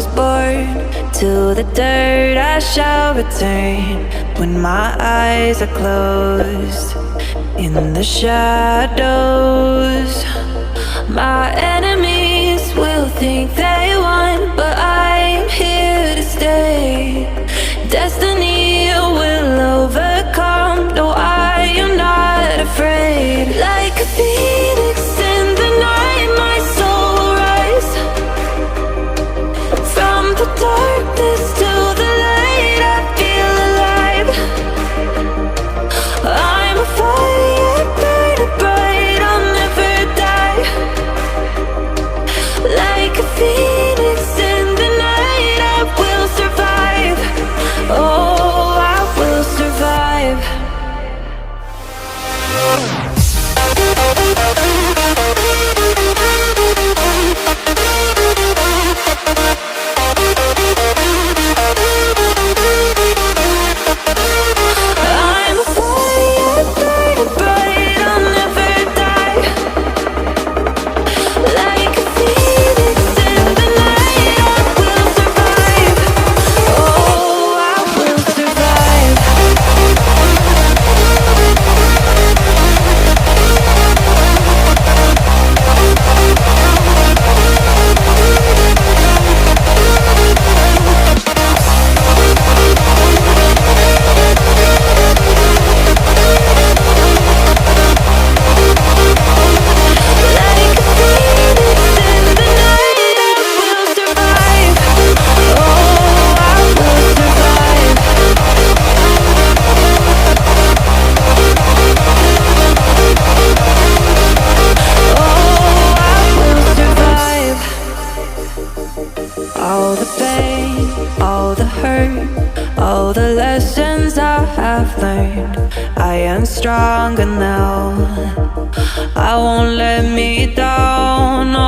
was born, to the dirt I shall return. When my eyes are closed, in the shadows, my enemies will think they won, but I'm here to stay. Destiny will overcome, no, I am not afraid. Like a phoenix in the night, my soul will rise. From the darkness to the light, I feel alive. I'm a fire burning bright, I'll never die. Like a phoenix in the night, I will survive. Oh, I will survive. I'm a fire burning bright, I'll never die. Like a phoenix in the night, I will survive. Oh, I will survive. Like a phoenix in the night, I will survive. Oh, I will survive. Oh, I will survive. All the pain, all the hurt, all the lessons I have learned, I am stronger now. I won't let me down. Oh,